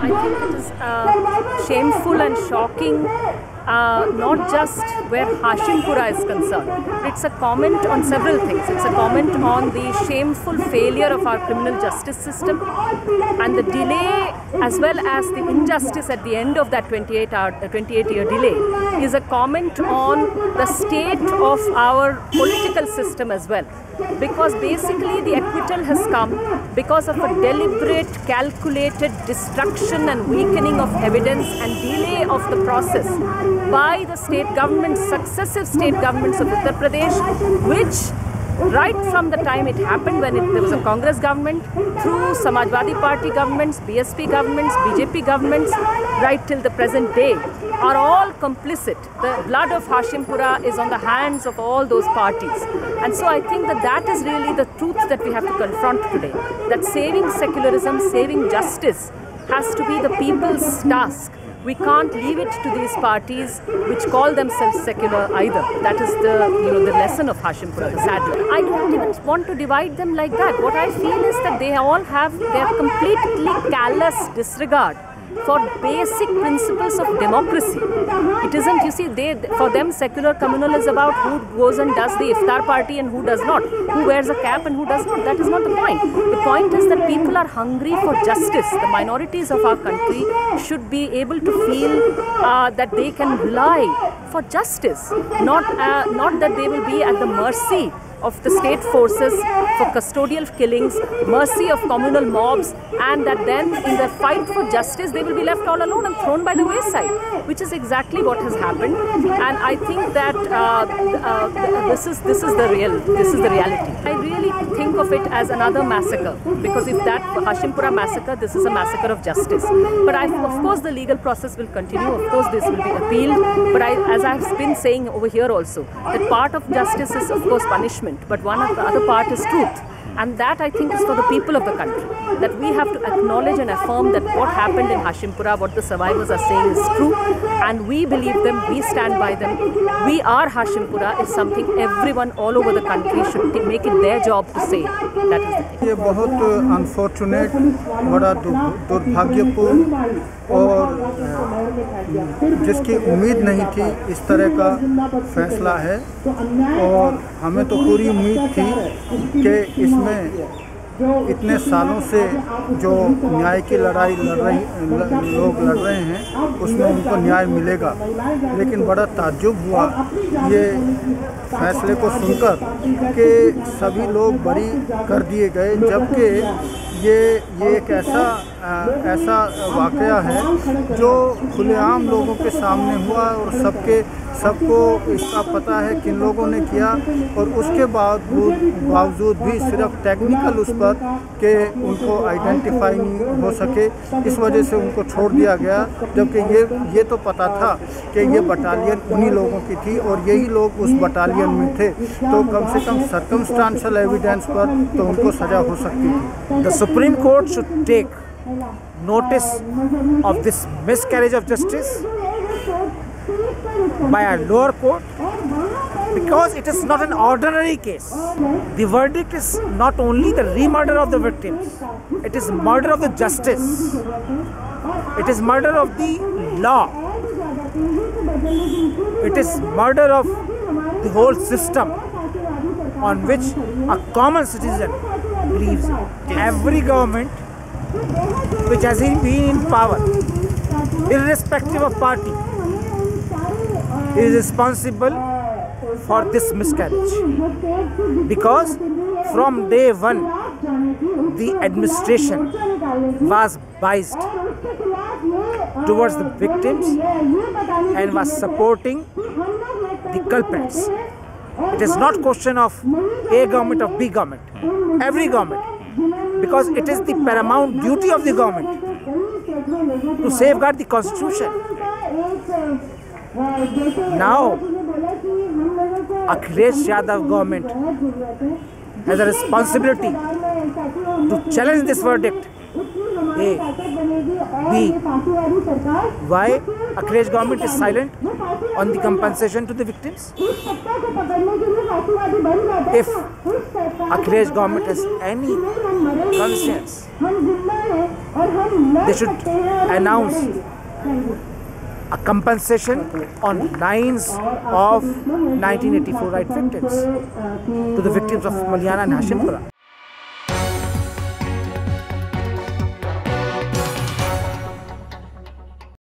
I think it is shameful and shocking, not just where Hashimpura is concerned. It's a comment on several things. It's a comment on the shameful failure of our criminal justice system and the delay as well as the injustice at the end of that 28-year delay is a comment on the state of our political system as well. Because basically the acquittal has come because of a deliberate, calculated destruction and weakening of evidence and delay of the process by the state governments, successive state governments of Uttar Pradesh, which right from the time it happened when there was a Congress government, through Samajwadi Party governments, BSP governments, BJP governments, right till the present day, are all complicit. The blood of Hashimpura is on the hands of all those parties. And so I think that is really the truth that we have to confront today. That saving secularism, saving justice has to be the people's task. We can't leave it to these parties which call themselves secular either. That is the lesson of Hashimpura, the sad lesson. I don't even want to divide them like that. What I feel is that they all have their completely callous disregard for basic principles of democracy. It isn't, you see, for them secular communal is about who goes and does the iftar party and who does not, who wears a cap and who does not. That is not the point. The point is that people are hungry for justice. The minorities of our country should be able to feel that they can rely for justice, not that they will be at the mercy of the state forces for custodial killings, mercy of communal mobs, and that then in the fight for justice they will be left all alone and thrown by the wayside, which is exactly what has happened. And I think that this is the reality. I really think of it as another massacre, because if that Hashimpura massacre, this is a massacre of justice. But of course the legal process will continue. Of course this will be appealed. But as I have been saying over here also, that part of justice is of course punishment, but one of the other part is truth. And that I think is for the people of the country, that we have to acknowledge and affirm that what happened in Hashimpura, what the survivors are saying is true, and we believe them, we stand by them. We are Hashimpura is something everyone all over the country should make it their job to say. That is the thing. ये बहुत unfortunate, बड़ा दुर्भाग्यपूर्ण और जिसकी उम्मीद नहीं थी इस तरह का फैसला है, और हमें तो पूरी उम्मीद थी कि इसमें इतने सालों से जो न्याय की लड़ाई लोग लड़ रहे हैं उसमें उनको न्याय मिलेगा। लेकिन बड़ा ताज्जुब हुआ ये फैसले को सुनकर कि सभी लोग बरी कर दिए गए, जबकि ये एक ऐसा वाक़या है जो खुलेआम लोगों के सामने हुआ और सबको इसका पता है किन लोगों ने किया, और उसके बावजूद भी सिर्फ टेक्निकल उस पर कि उनको आइडेंटिफाई नहीं हो सके, इस वजह से उनको छोड़ दिया गया। जबकि ये तो पता था कि ये बटालियन उन्हीं लोगों की थी और यही लोग उस बटालियन में थे, तो कम से कम सर्कमस्टांशियल एविडेंस पर तो उनको सज़ा हो सकती थी। The Supreme Court should take notice of this miscarriage of justice by a lower court, because it is not an ordinary case. The verdict is not only the re-murder of the victims, it is murder of the justice, it is murder of the law, it is murder of the whole system on which a common citizen believes. Every government which has been in power, irrespective of party, is responsible for this miscarriage, because from day one the administration was biased towards the victims and was supporting the culprits. It is not question of A government or B government, every government, because it is the paramount duty of the government to safeguard the constitution. Now, Akhilesh Yadav government has a responsibility to challenge this verdict. A. B. Why Akhilesh government is silent on the compensation to the victims? if Akhilesh government has any conscience, they should announce a compensation on lines of 1984 right victims, to the victims of Maliana and Hashimpura.